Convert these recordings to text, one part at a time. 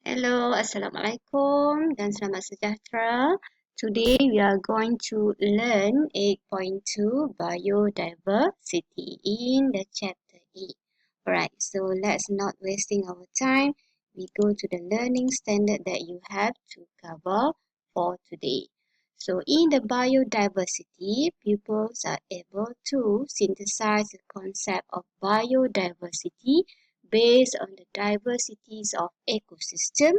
Hello, Assalamualaikum dan selamat sejahtera. Today we are going to learn 8.2 Biodiversity in the chapter 8. Alright, so let's not wasting our time. We go to the learning standard that you have to cover for today. So in the biodiversity, pupils are able to synthesize the concept of biodiversity based on the diversities of ecosystem,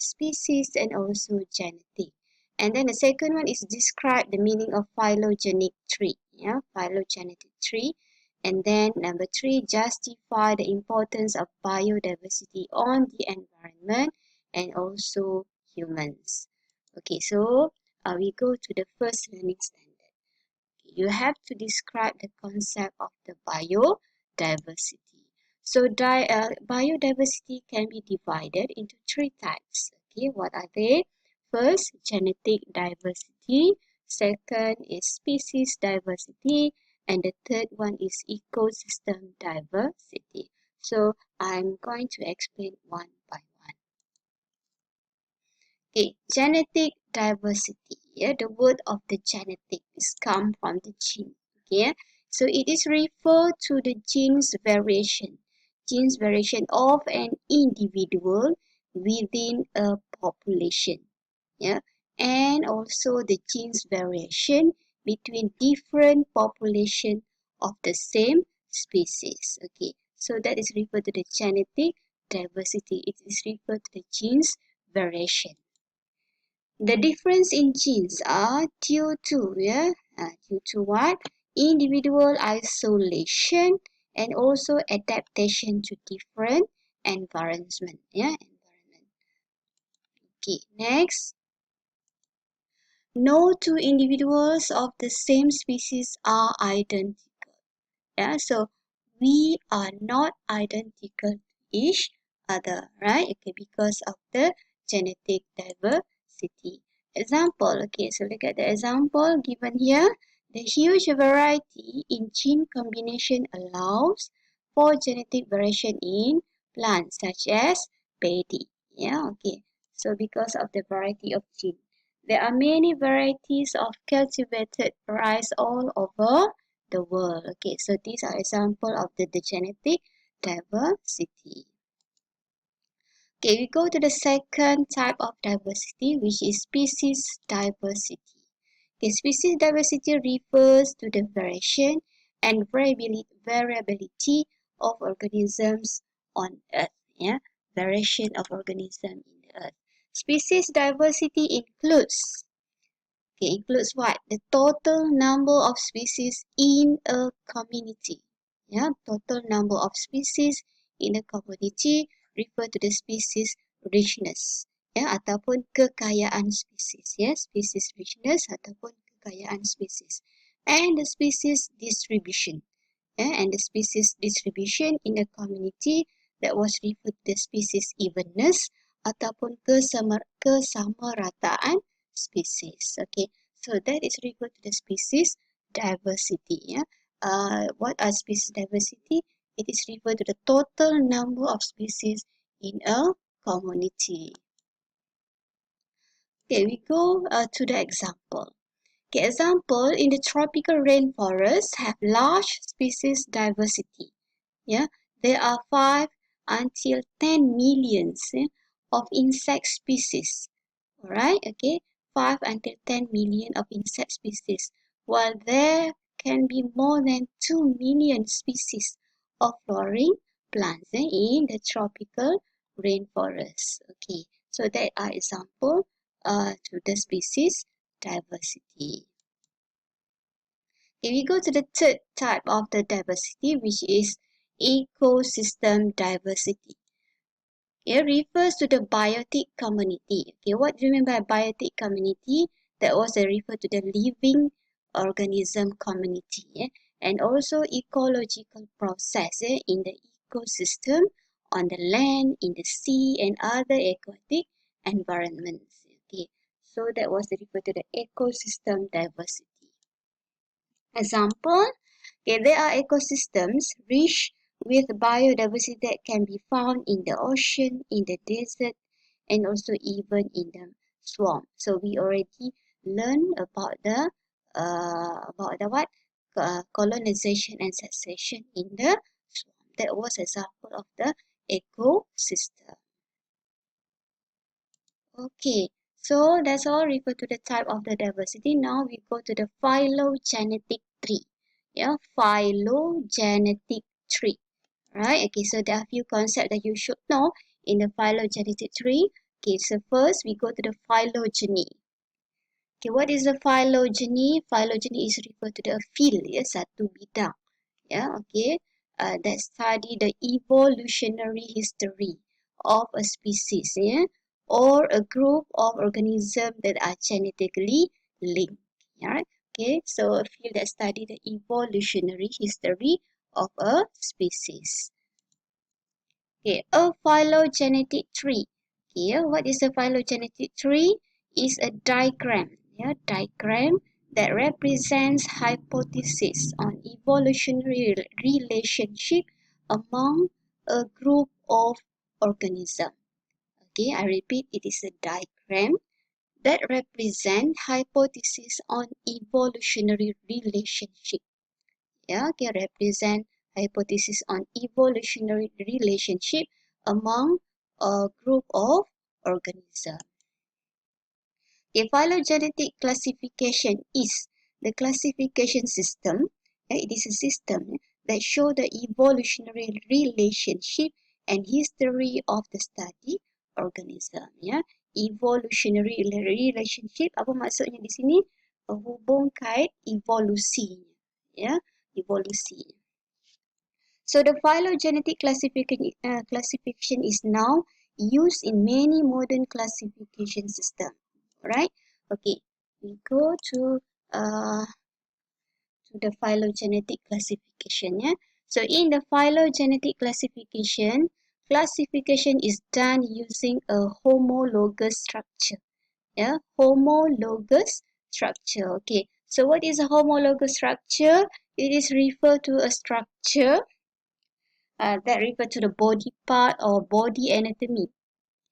species, and also genetic. And then the second one is describe the meaning of phylogenetic tree. Yeah, phylogenetic tree. And then number 3, justify the importance of biodiversity on the environment and also humans. Okay, so we go to the first learning standard. You have to describe the concept of the biodiversity. So biodiversity can be divided into 3 types. Okay, what are they? First, genetic diversity. Second is species diversity. And the third one is ecosystem diversity. So I'm going to explain one by one. Okay, genetic diversity. Yeah, the word of the genetic is come from the gene. Okay, so it is referred to the genes variation of an individual within a population. Yeah, and also the genes variation between different population of the same species. Okay, so that is referred to the genetic diversity. It is referred to the genes variation. The difference in genes are due to what? Individual isolation and also adaptation to different environment. Environment. Okay, next. No two individuals of the same species are identical. So we are not identical to each other, right? Okay, because of the genetic diversity. Example, okay, so look at the example given here. The huge variety in gene combination allows for genetic variation in plants such as paddy. Okay. So because of the variety of gene, there are many varieties of cultivated rice all over the world. Okay, so these are examples of the genetic diversity. Okay, we go to the second type of diversity, which is species diversity. Okay, species diversity refers to the variation and variability of organisms on Earth. Variation of organisms in the Earth. Species diversity includes what? The total number of species in a community. Total number of species in a community refer to the species richness. Ataupun kekayaan species. Species richness ataupun kekayaan species. And the species distribution. And the species distribution in a community that was referred to the species evenness ataupun kesamarataan species. Okay, so that is referred to the species diversity. What are species diversity? It is referred to the total number of species in a community. Okay, we go to the example. Okay, example, in the tropical rainforest have large species diversity. There are 5 until 10 millions of insect species. Alright, okay, 5 until 10 million of insect species, while there can be more than 2 million species of flowering plants in the tropical rainforest. Okay, so that are example to the species diversity. Okay, we go to the third type of the diversity, which is ecosystem diversity. It refers to the biotic community. Okay, what do you mean by biotic community? That was referred to the living organism community, and also ecological process in the ecosystem, on the land, in the sea, and other aquatic environments. Okay, so that was referred to the ecosystem diversity. Example, okay, there are ecosystems rich with biodiversity that can be found in the ocean, in the desert, and also even in the swarm. So we already learned about the what colonization and succession in the swarm. That was example of the ecosystem. Okay, so that's all refer to the type of the diversity. Now we go to the phylogenetic tree. Yeah, phylogenetic tree. Right? Okay, so there are a few concepts that you should know in the phylogenetic tree. Okay, so first we go to the phylogeny. Okay, what is the phylogeny? Phylogeny is referred to the field, ya, satu bidang. Yeah, okay, that study the evolutionary history of a species, yeah, or a group of organisms that are genetically linked. Yeah, okay, so a field that study the evolutionary history of a species. Okay, a phylogenetic tree. Here, what is a phylogenetic tree? Is a diagram, yeah, diagram that represents hypothesis on evolutionary relationship among a group of organisms. Okay, I repeat, it is a diagram that represents hypothesis on evolutionary relationship. Yeah, okay, represent hypothesis on evolutionary relationship among a group of organisms. A phylogenetic classification is the classification system. It is a system that shows the evolutionary relationship and history of the study organism. Ya, evolutionary relationship apa maksudnya di sini? Hubung kait evolusi. Ya, evolusi. So the phylogenetic classification is now used in many modern classification systems. Right? Okay, we go to the phylogenetic classification. Yeah. So in the phylogenetic classification, classification is done using a homologous structure. Yeah, homologous structure. Okay, so what is a homologous structure? It is referred to a structure that refer to the body part or body anatomy.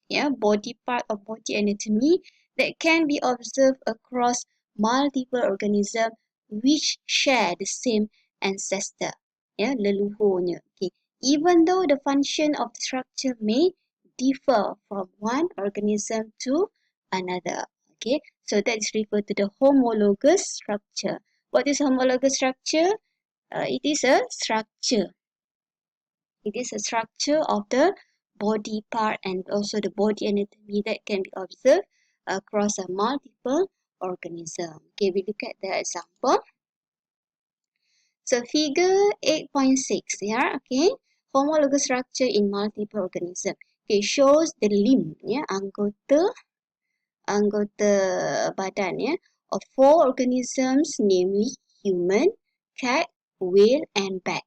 Yeah, body part or body anatomy that can be observed across multiple organisms which share the same ancestor. Yeah, leluhurnya. Okay, even though the function of the structure may differ from one organism to another. Okay, so that is referred to the homologous structure. What is homologous structure? It is a structure. It is a structure of the body part and also the body anatomy that can be observed across a multiple organism. Okay, we look at the example. So figure 8.6 here, okay, homologous structure in multiple organism. Okay, shows the limb, ya, anggota badan, ya, of four organisms, namely human, cat, whale, and bat.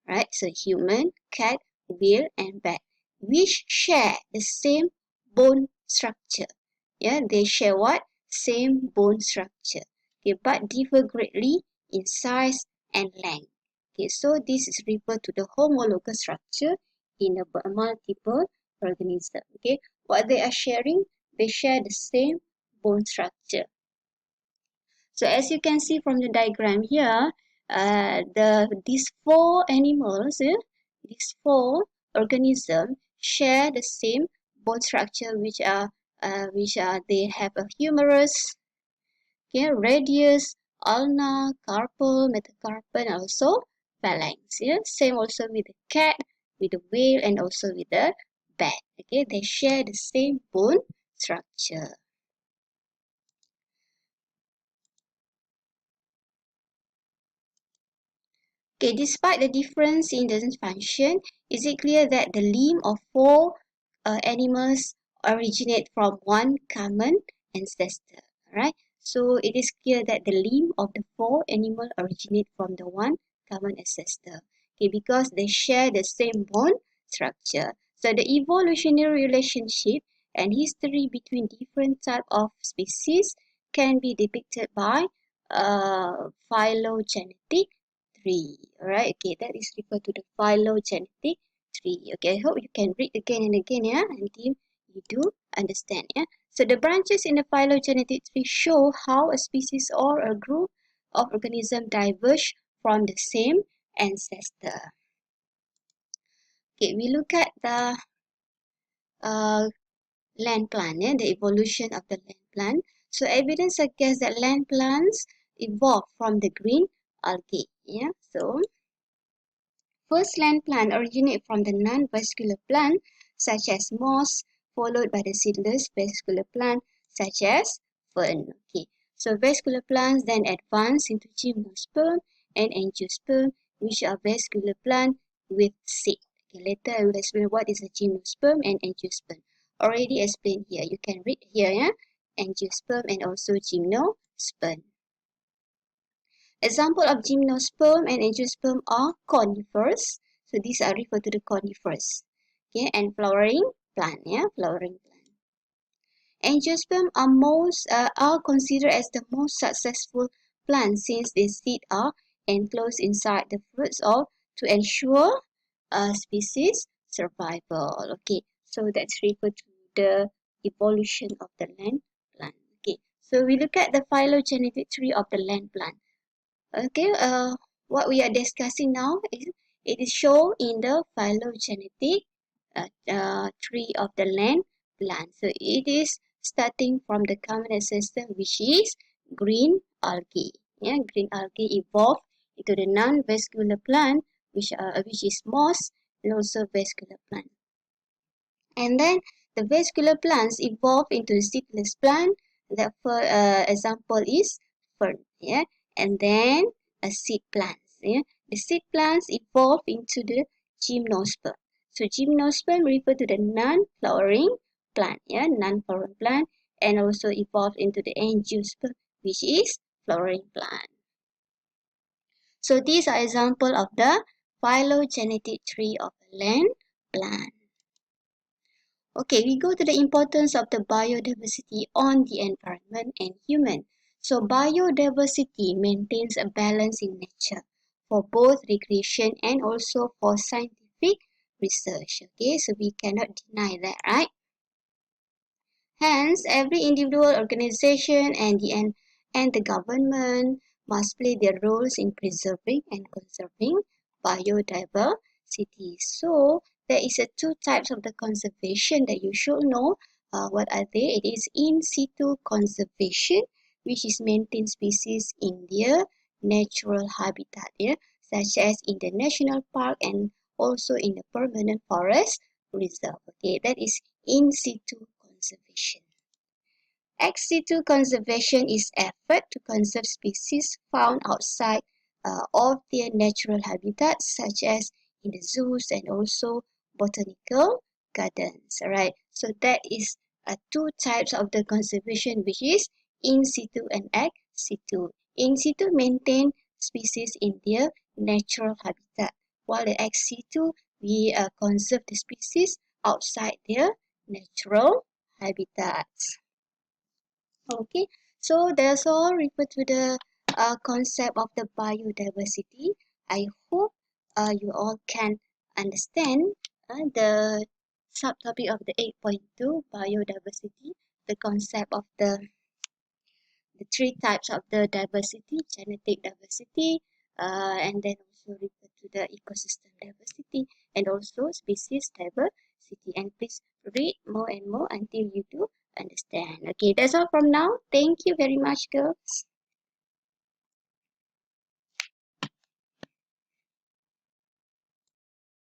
Right? So human, cat, whale, and bat, which share the same bone structure. Yeah, they share what? Same bone structure. Okay, but differ greatly in size and length. Okay, so this is referred to the homologous structure in a multiple organism. Okay, what they are sharing? They share the same bone structure. So as you can see from the diagram here, these four animals, these four organisms share the same bone structure, which are they have a humerus, okay, radius, ulna, carpal, metacarpal, and also phalanx. Yeah, same also with the cat, with the whale, and also with the bat. Okay, they share the same bone structure. Okay, despite the difference in the function, is it clear that the limb of four animals originate from one common ancestor? Right? So it is clear that the limb of the four animals originate from the one common ancestor. Okay, because they share the same bone structure. So the evolutionary relationship and history between different type of species can be depicted by phylogenetic tree. Alright, okay, that is referred to the phylogenetic tree. Okay, I hope you can read again and again, yeah, until you do understand. Yeah. So the branches in the phylogenetic tree show how a species or a group of organisms diverge from the same ancestor. Okay, we look at the uh, land plant, yeah, the evolution of the land plant. So evidence suggests that land plants evolved from the green algae. Yeah. So first land plant originate from the non-vascular plant such as moss, followed by the seedless vascular plant such as fern. Okay. So vascular plants then advance into gymnosperm and angiosperm, which are vascular plant with seed. Okay, later I will explain what is a gymnosperm and angiosperm. Already explained here. You can read here, yeah? Angiosperm and also gymnosperm. Example of gymnosperm and angiosperm are conifers. So these are referred to the conifers. Okay, and flowering plant, yeah, flowering plant. Angiosperm are considered as the most successful plant since the seeds are enclosed inside the fruits of to ensure species survival. Okay, so that's referred to the evolution of the land plant. Okay, so we look at the phylogenetic tree of the land plant. Okay, what we are discussing now is it is shown in the phylogenetic tree of the land plant. So it is starting from the common ancestor, which is green algae. Yeah, green algae evolved into the non-vascular plant, which is moss, and also vascular plant. And then the vascular plants evolve into seedless plant. The example is fern. Yeah, and then a seed plants. Yeah, the seed plants evolve into the gymnosperm. So gymnosperm refer to the non-flowering plant. Yeah, non-flowering plant, and also evolve into the angiosperm, which is flowering plant. So these are example of the phylogenetic tree of a land plant. Okay, we go to the importance of the biodiversity on the environment and human. So biodiversity maintains a balance in nature for both recreation and also for scientific research. Okay, so we cannot deny that, right? Hence, every individual organization and the government must play their roles in preserving and conserving biodiversity. So, there is a two types of the conservation that you should know. What are they? It is in situ conservation, which is maintain species in their natural habitat, yeah, such as in the national park and also in the permanent forest reserve. Okay, that is in situ conservation. Ex situ conservation is effort to conserve species found outside of their natural habitats, such as in the zoos and also botanical gardens. Alright, so that is two types of the conservation, which is in situ and ex situ. In situ maintain species in their natural habitat, while the ex situ we conserve the species outside their natural habitats. Okay, so that's all refer to the concept of the biodiversity. I hope you all can understand the subtopic of the 8.2 biodiversity, the concept of the three types of the diversity, genetic diversity, and then also refer to the ecosystem diversity and also species diversity. And please read more and more until you do understand. Okay, that's all from now. Thank you very much, girls.